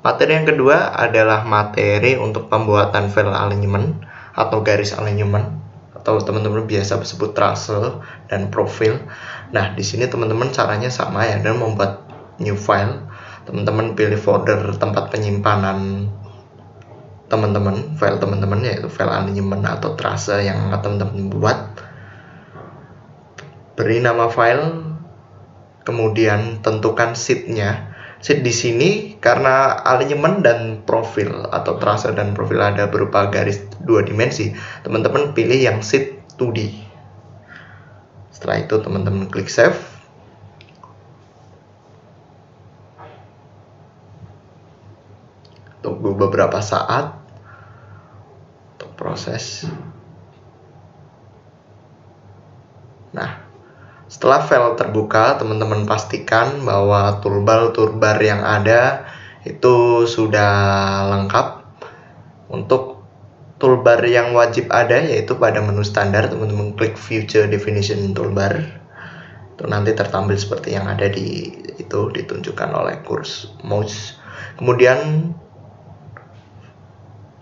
Materi yang kedua adalah materi untuk pembuatan file alignment atau garis alignment, atau teman-teman biasa sebut trace dan profil. Nah, di sini teman-teman caranya sama ya, dan membuat new file. Teman-teman pilih folder tempat penyimpanan teman-teman, file teman-teman, yaitu file alignment atau trace yang teman-teman buat. Beri nama file, kemudian tentukan sheet-nya. Sheet di sini karena alignment dan profil atau trace dan profil ada berupa garis 2 dimensi, teman-teman pilih yang sheet 2D. Setelah itu teman-teman klik save. Tunggu beberapa saat untuk proses. Nah, setelah file terbuka, teman-teman pastikan bahwa toolbar yang ada itu sudah lengkap. Untuk toolbar yang wajib ada yaitu pada menu standar, teman-teman klik Future Definition Toolbar. Itu nanti tertampil seperti yang ada di itu, ditunjukkan oleh kursor mouse. Kemudian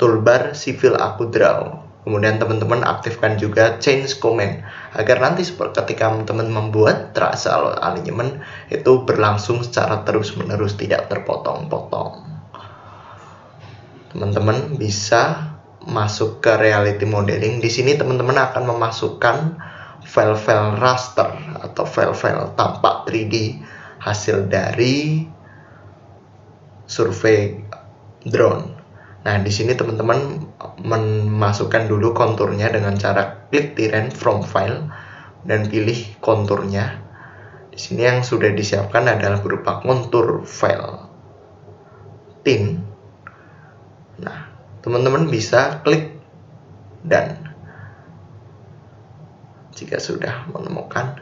toolbar Civil Aku Draw. Kemudian teman-teman aktifkan juga change command agar nanti ketika teman-teman membuat trace alignment itu berlangsung secara terus-menerus, tidak terpotong-potong. Teman-teman bisa masuk ke reality modeling. Di sini teman-teman akan memasukkan file-file raster atau file-file tampak 3D hasil dari survei drone. Nah, di sini teman-teman memasukkan dulu konturnya dengan cara klik Terrain from File dan pilih konturnya. Di sini yang sudah disiapkan adalah berupa kontur file thin. Nah, teman-teman bisa klik dan jika sudah menemukan,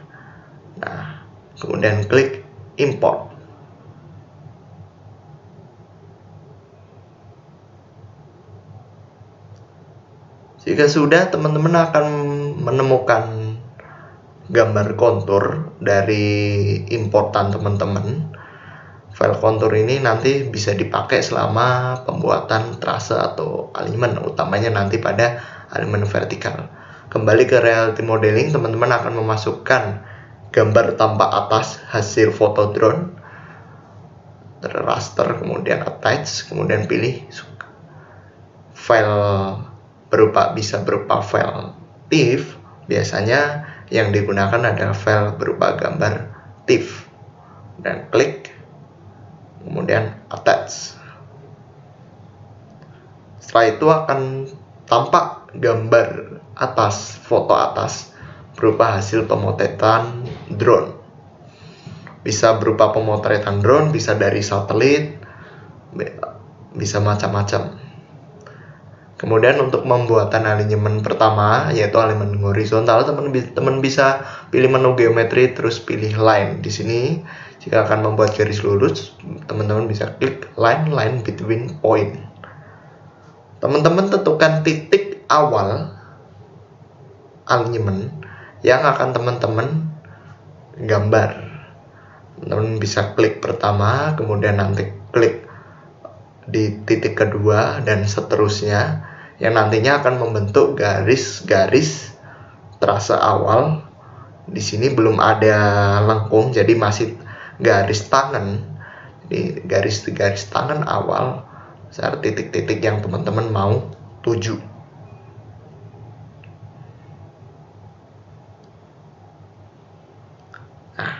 nah, kemudian klik import. Jika sudah, teman-teman akan menemukan gambar kontur dari importan teman-teman. File kontur ini nanti bisa dipakai selama pembuatan trace atau alignment, utamanya nanti pada alignment vertikal. Kembali ke reality modeling, teman-teman akan memasukkan gambar tampak atas hasil foto drone, raster, kemudian attach, kemudian pilih file bisa berupa file TIFF. Biasanya yang digunakan adalah file berupa gambar TIFF, dan klik, kemudian attach. Setelah itu akan tampak gambar atas, foto atas berupa hasil pemotretan drone. Bisa berupa pemotretan drone, bisa dari satelit, bisa macam-macam. Kemudian untuk pembuatan alignment pertama, yaitu alignment horizontal, teman bisa pilih menu geometri, terus pilih line. Di sini jika akan membuat garis lurus, teman-teman bisa klik line between point. Teman-teman tentukan titik awal alignment yang akan teman-teman gambar. Teman-teman bisa klik pertama, kemudian nanti klik di titik kedua dan seterusnya, yang nantinya akan membentuk garis-garis trace awal. Di sini belum ada lengkung, jadi masih garis tangan. Jadi garis tangan awal saat titik-titik yang teman-teman mau tuju. Nah,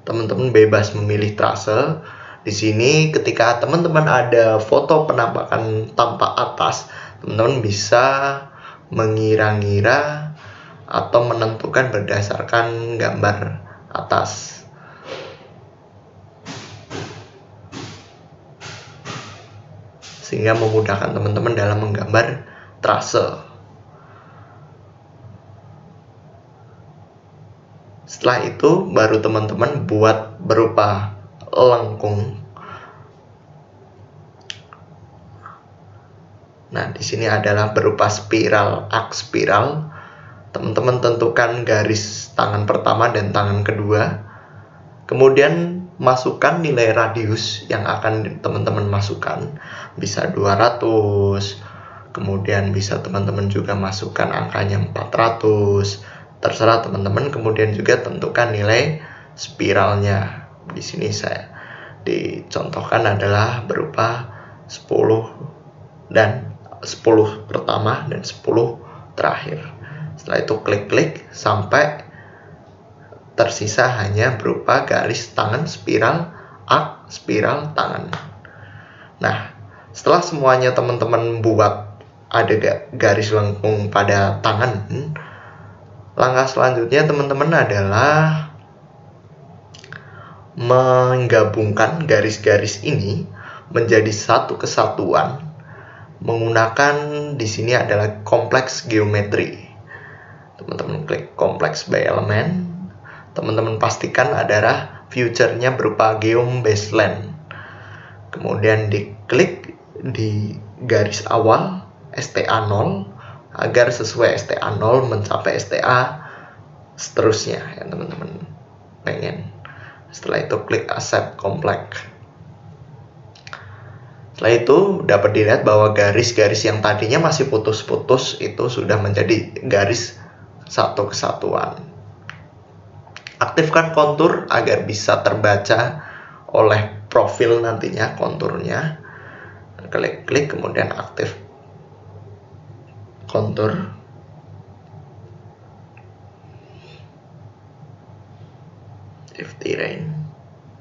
teman-teman bebas memilih trace. Di sini ketika teman-teman ada foto penampakan tampak atas, teman-teman bisa mengira-ngira atau menentukan berdasarkan gambar atas. Sehingga memudahkan teman-teman dalam menggambar trace. Setelah itu baru teman-teman buat berupa lengkung. Nah, di sini adalah berupa spiral, aks spiral. Teman-teman tentukan garis tangan pertama dan tangan kedua. Kemudian masukkan nilai radius yang akan teman-teman masukkan. Bisa 200, kemudian bisa teman-teman juga masukkan angkanya 400, terserah teman-teman. Kemudian juga tentukan nilai spiralnya. Di sini saya dicontohkan adalah berupa 10 dan 10 pertama dan 10 terakhir. Setelah itu klik-klik sampai tersisa hanya berupa garis tangan spiral, arc, spiral tangan. Nah, setelah semuanya teman-teman buat ada garis lengkung pada tangan, langkah selanjutnya teman-teman adalah menggabungkan garis-garis ini menjadi satu kesatuan menggunakan di sini adalah kompleks geometri. Teman-teman klik kompleks by element. Teman-teman pastikan adalah future-nya berupa geom baseline. Kemudian diklik di garis awal STA 0 agar sesuai STA 0 mencapai STA seterusnya yang teman-teman pengen. Setelah itu klik accept complex. Setelah itu dapat dilihat bahwa garis-garis yang tadinya masih putus-putus itu sudah menjadi garis satu kesatuan. Aktifkan kontur agar bisa terbaca oleh profil nantinya konturnya. Klik-klik kemudian aktif kontur. If terrain.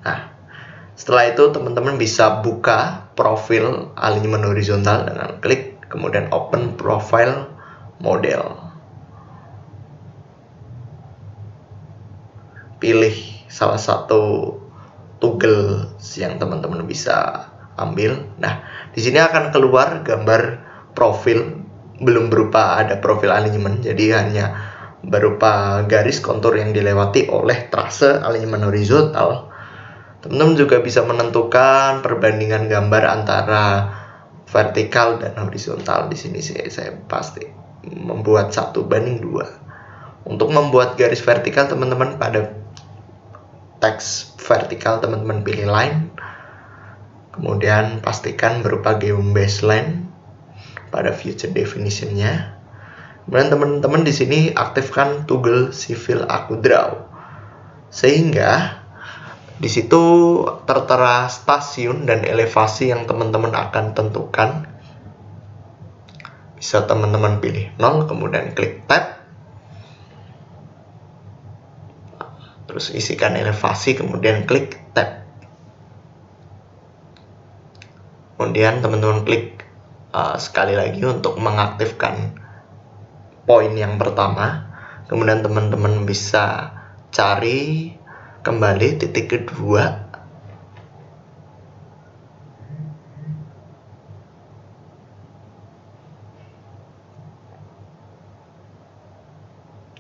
Nah, setelah itu teman-teman bisa buka profil alignment horizontal dengan klik kemudian open profile model. Pilih salah satu toggle yang teman-teman bisa ambil. Nah, di sini akan keluar gambar profil, belum berupa ada profil alignment, jadi hanya berupa garis kontur yang dilewati oleh trase alignment horizontal. Teman-teman juga bisa menentukan perbandingan gambar antara vertikal dan horizontal. Di sini saya pasti membuat 1:2. Untuk membuat garis vertikal, teman-teman pada teks vertikal teman-teman pilih line, kemudian pastikan berupa geom baseline pada future definition-nya. Kemudian teman-teman di sini aktifkan toggle civil aku draw, sehingga di situ tertera stasiun dan elevasi yang teman-teman akan tentukan. Bisa teman-teman pilih 0, kemudian klik tab, terus isikan elevasi, kemudian klik tab. Kemudian teman-teman klik sekali lagi untuk mengaktifkan poin yang pertama. Kemudian teman-teman bisa cari kembali titik kedua.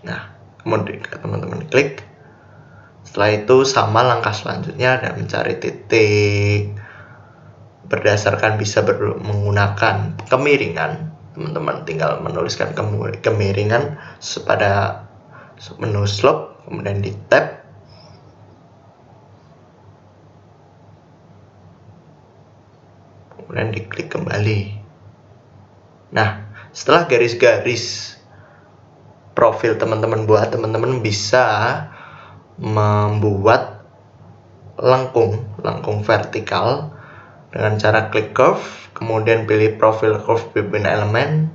Nah, kemudian teman-teman klik. Setelah itu sama langkah selanjutnya ada mencari titik berdasarkan bisa menggunakan kemiringan. Teman-teman tinggal menuliskan kemiringan pada menu slope, kemudian di tab. Kemudian diklik kembali. Nah, setelah garis-garis profil teman-teman buat, teman-teman bisa membuat lengkung vertikal dengan cara klik curve, kemudian pilih profil curve between element.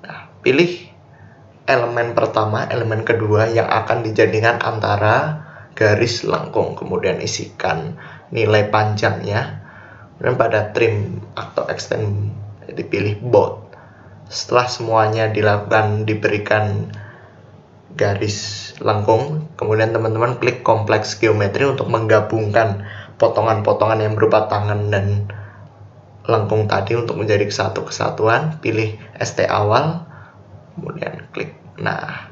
Nah, pilih elemen pertama, elemen kedua yang akan dijadikan antara garis lengkung, kemudian isikan nilai panjangnya. Dan pada trim atau extend dipilih both. Setelah semuanya dilakukan, diberikan garis lengkung, kemudian teman-teman klik kompleks geometri untuk menggabungkan potongan-potongan yang berupa tangan dan lengkung tadi untuk menjadi satu kesatuan. Pilih ST awal, kemudian klik. Nah,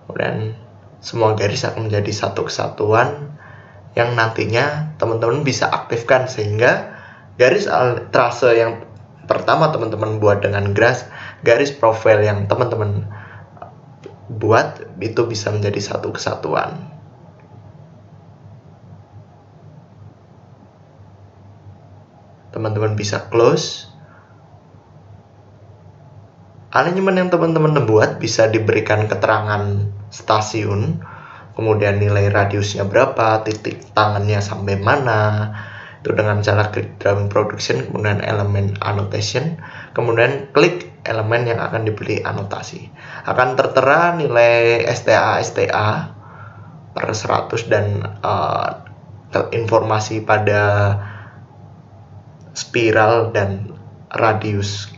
kemudian semua garis akan menjadi satu kesatuan yang nantinya teman-teman bisa aktifkan, sehingga garis trase yang pertama teman-teman buat dengan garis profil yang teman-teman buat itu bisa menjadi satu kesatuan. teman-teman bisa close. Alignment yang teman-teman buat bisa diberikan keterangan stasiun, kemudian nilai radiusnya berapa, titik tangannya sampai mana, itu dengan cara klik drawing production, kemudian elemen annotation, kemudian klik elemen yang akan diberi anotasi. Akan tertera nilai STA per 100 dan informasi pada spiral dan radius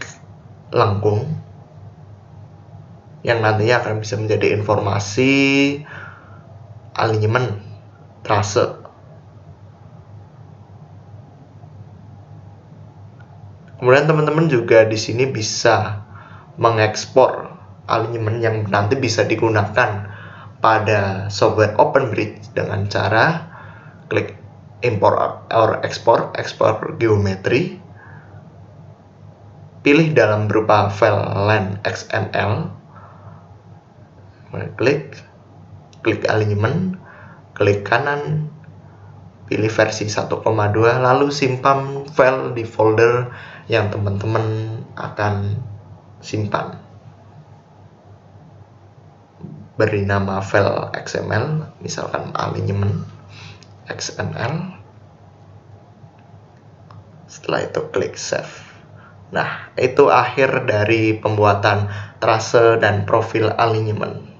lengkung yang nantinya akan bisa menjadi informasi alignment trase. Kemudian teman-teman juga di sini bisa mengekspor alignment yang nanti bisa digunakan pada software OpenBridge dengan cara klik import or export geometri, pilih dalam berupa file len XML, klik alignment, klik kanan, pilih versi 1,2, lalu simpan file di folder yang teman-teman akan simpan. Beri nama file XML, misalkan alignment XML. Setelah itu klik save. Nah, itu akhir dari pembuatan trase dan profil alignment.